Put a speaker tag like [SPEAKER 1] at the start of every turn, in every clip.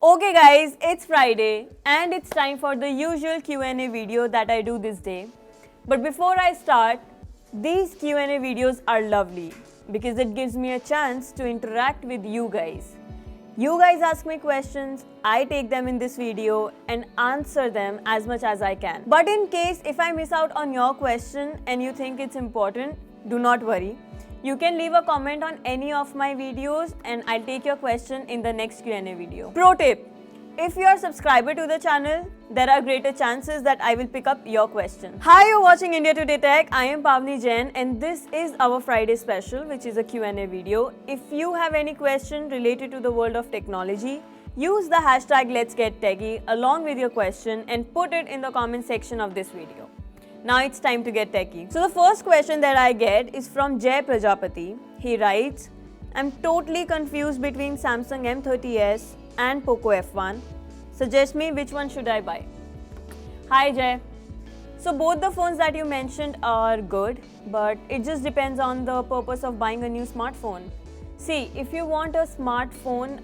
[SPEAKER 1] Okay guys, it's Friday and it's time for the usual Q&A video that I do this day. But before I start, these Q&A videos are lovely because it gives me a chance to interact with you guys. You guys ask me questions, I take them in this video and answer them as much as I can. But in case if I miss out on your question and you think it's important, do not worry. You can leave a comment on any of my videos and I'll take your question in the next Q&A video. Pro tip: if you are a subscriber to the channel, there are greater chances that I will pick up your question. Hi, you're watching India Today Tech. I am Pavni Jain and this is our Friday special, which is a Q&A video. If you have any question related to the world of technology, use the hashtag Let's Get Techie along with your question and put it in the comment section of this video. Now it's time to get techie. So the first question that I get is from Jay Prajapati. He writes, I'm totally confused between Samsung M30s and Poco F1. Suggest me which one should I buy. Hi Jay. So both the phones that you mentioned are good, but it just depends on the purpose of buying a new smartphone. See, if you want a smartphone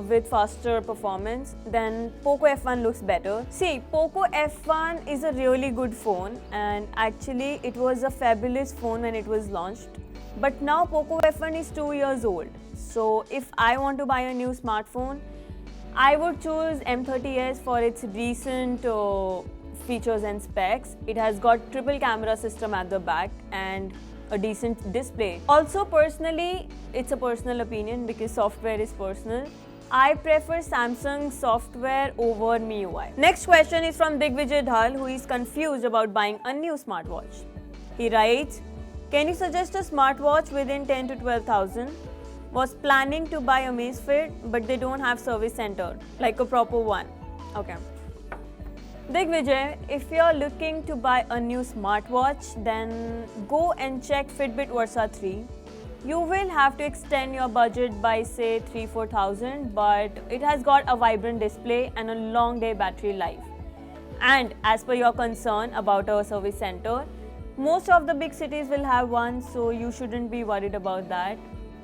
[SPEAKER 1] with faster performance, then Poco F1 looks better. See, Poco F1 is a really good phone and actually it was a fabulous phone when it was launched. But now Poco F1 is 2 years old. So if I want to buy a new smartphone, I would choose M30s for its recent features and specs. It has got triple camera system at the back and a decent display. Also personally, it's a personal opinion because software is personal. I prefer Samsung software over MIUI. Next question is from Digvijay Dhal, who is confused about buying a new smartwatch. He writes, can you suggest a smartwatch within 10 to 12,000? Was planning to buy a Amazfit, but they don't have service center, like a proper one. Okay. Digvijay, if you're looking to buy a new smartwatch, then go and check Fitbit Versa 3. You will have to extend your budget by say 3-4,000, but it has got a vibrant display and a long day battery life. And as per your concern about a service center, most of the big cities will have one, so you shouldn't be worried about that.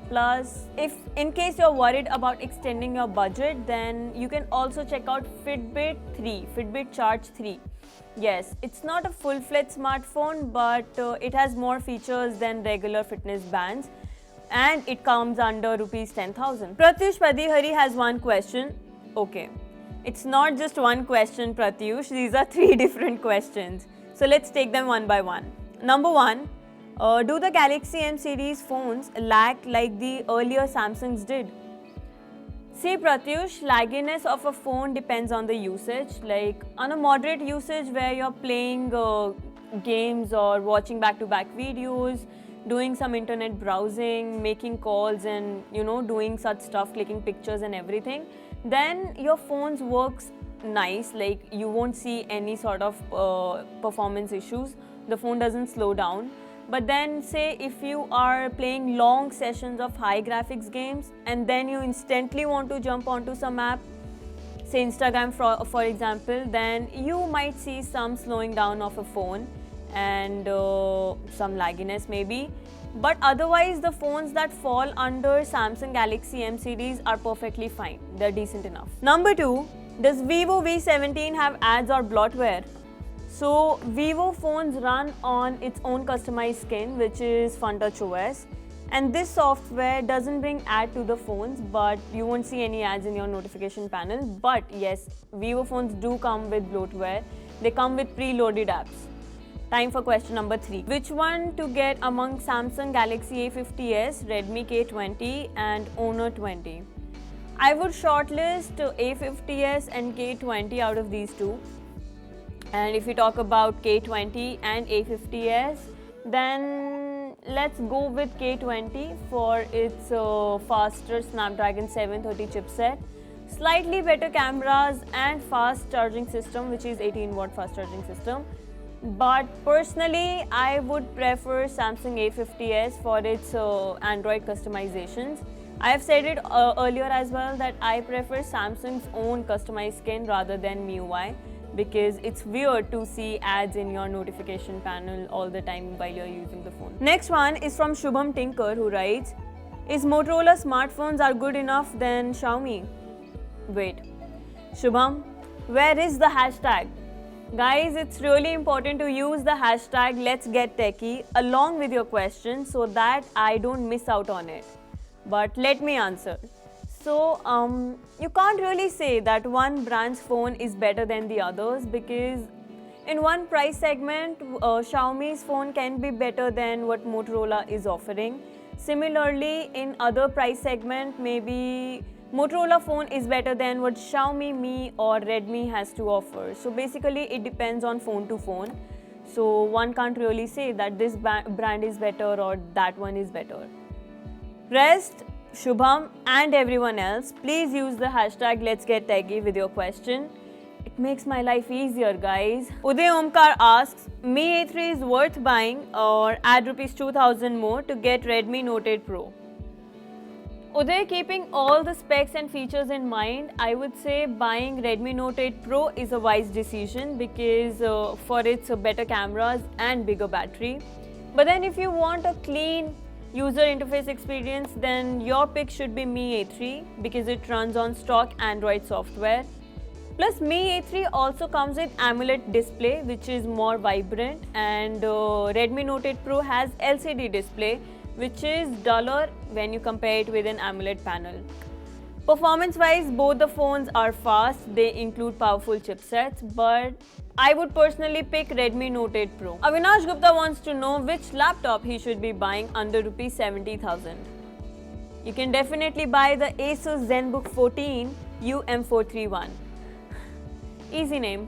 [SPEAKER 1] Plus, if in case you're worried about extending your budget, then you can also check out Fitbit 3, Fitbit Charge 3. Yes, it's not a full-fledged smartphone, but it has more features than regular fitness bands and it comes under rupees 10,000. Pratyush Padihari has one question. Okay, it's not just one question, Pratyush. These are 3 different questions. So let's take them one by one. Number 1. Do the Galaxy M series phones lag like the earlier Samsungs did? See Pratyush, lagginess of a phone depends on the usage. Like on a moderate usage where you're playing games or watching back-to-back videos, doing some internet browsing, making calls and doing such stuff, clicking pictures and everything, then your phones works nice, like you won't see any sort of performance issues. The phone doesn't slow down. But then say if you are playing long sessions of high graphics games and then you instantly want to jump onto some app, say Instagram for example, then you might see some slowing down of a phone and some lagginess maybe. But otherwise the phones that fall under Samsung Galaxy M series are perfectly fine. They're decent enough. Number 2, does Vivo V17 have ads or bloatware? So Vivo phones run on its own customized skin, which is FunTouch OS, and this software doesn't bring ad to the phones, but you won't see any ads in your notification panel. But yes, Vivo phones do come with bloatware. They come with preloaded apps. Time for question number 3. Which one to get among Samsung Galaxy A50s, Redmi K20 and Honor 20? I would shortlist A50s and K20 out of these two. And if we talk about K20 and A50s, then let's go with K20 for its faster Snapdragon 730 chipset, slightly better cameras and fast charging system, which is 18-watt fast charging system. But personally, I would prefer Samsung A50s for its Android customizations. I have said it earlier as well that I prefer Samsung's own customized skin rather than MIUI, because it's weird to see ads in your notification panel all the time while you're using the phone. Next one is from Shubham Tinker, who writes, is Motorola smartphones are good enough than Xiaomi? Wait, Shubham, where is the hashtag? Guys, it's really important to use the hashtag Let's Get Techie along with your question so that I don't miss out on it. But let me answer. So, you can't really say that one brand's phone is better than the others because in one price segment, Xiaomi's phone can be better than what Motorola is offering. Similarly, in other price segment, maybe Motorola phone is better than what Xiaomi Mi or Redmi has to offer. So basically, it depends on phone to phone. So one can't really say that this brand is better or that one is better. Rest, Shubham and everyone else, please use the hashtag Let's Get Techie with your question. It makes my life easier, guys. Uday Omkar asks, Mi A3 is worth buying or add rupees 2000 more to get Redmi Note 8 Pro? Uday, keeping all the specs and features in mind, I would say buying Redmi Note 8 Pro is a wise decision because for its better cameras and bigger battery. But then if you want a clean user interface experience, then your pick should be Mi A3 because it runs on stock Android software. Plus, Mi A3 also comes with AMOLED display, which is more vibrant, and Redmi Note 8 Pro has LCD display, which is duller when you compare it with an AMOLED panel. Performance-wise, both the phones are fast. They include powerful chipsets, but I would personally pick Redmi Note 8 Pro. Avinash Gupta wants to know which laptop he should be buying under Rs 70,000. You can definitely buy the Asus ZenBook 14 UM431. Easy name.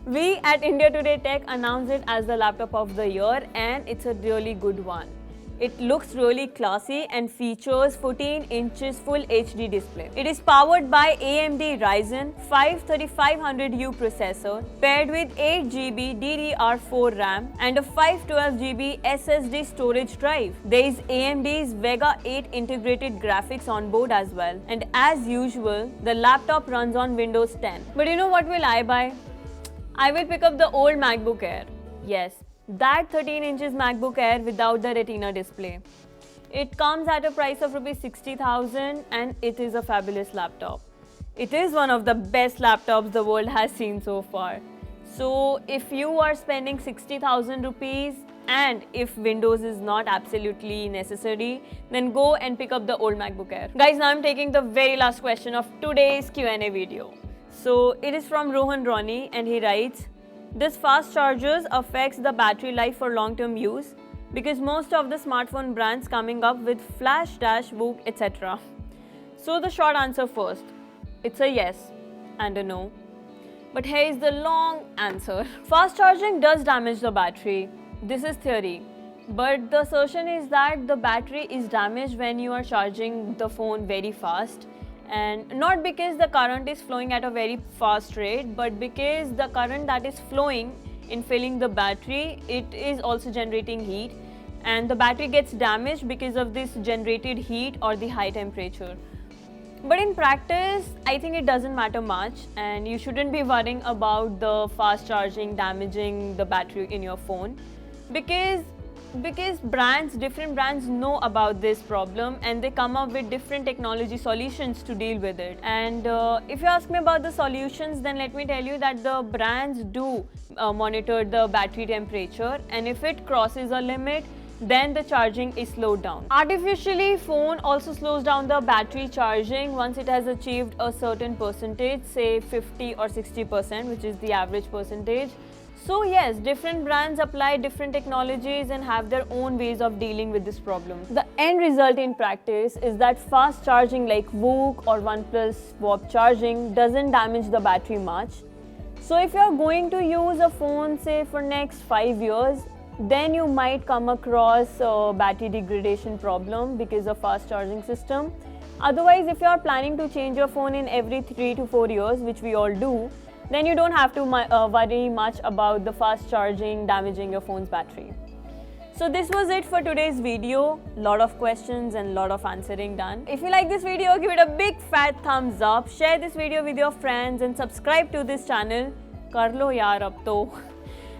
[SPEAKER 1] We at India Today Tech announced it as the laptop of the year and it's a really good one. It looks really classy and features 14 inches Full HD display. It is powered by AMD Ryzen 5 3500U processor paired with 8GB DDR4 RAM and a 512GB SSD storage drive. There is AMD's Vega 8 integrated graphics on board as well. And as usual, the laptop runs on Windows 10. But you know what will I buy? I will pick up the old MacBook Air. Yes, that 13 inches MacBook Air without the Retina display. It comes at a price of Rs 60,000 and it is a fabulous laptop. It is one of the best laptops the world has seen so far. So if you are spending 60,000 rupees and if Windows is not absolutely necessary, then go and pick up the old MacBook Air. Guys, now I'm taking the very last question of today's Q&A video. So it is from Rohan Ronnie and he writes, this fast chargers affects the battery life for long-term use because most of the smartphone brands coming up with flash, dash, VOOC, etc. So the short answer first, it's a yes and a no. But here is the long answer. Fast charging does damage the battery. This is theory. But the assertion is that the battery is damaged when you are charging the phone very fast. And not because the current is flowing at a very fast rate, but because the current that is flowing in filling the battery, it is also generating heat and the battery gets damaged because of this generated heat or the high temperature. But in practice, I think it doesn't matter much and you shouldn't be worrying about the fast charging damaging the battery in your phone because different brands know about this problem and they come up with different technology solutions to deal with it. And if you ask me about the solutions, then let me tell you that the brands do monitor the battery temperature, and if it crosses a limit, then the charging is slowed down. Artificially, phone also slows down the battery charging once it has achieved a certain percentage, say 50 or 60%, which is the average percentage. So yes, different brands apply different technologies and have their own ways of dealing with this problem. The end result in practice is that fast charging like VOOC or OnePlus Warp charging doesn't damage the battery much. So if you're going to use a phone say for next 5 years, then you might come across a battery degradation problem because of fast charging system. Otherwise, if you're planning to change your phone in every 3 to 4 years, which we all do, then you don't have to worry much about the fast charging damaging your phone's battery. So this was it for today's video. Lot of questions and lot of answering done. If you like this video, give it a big fat thumbs up. Share this video with your friends and subscribe to this channel. Kar lo yaar ab to.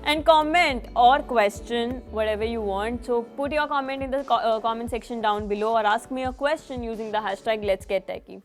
[SPEAKER 1] And comment or question whatever you want. So put your comment in the comment section down below or ask me a question using the hashtag Let's Get Techie.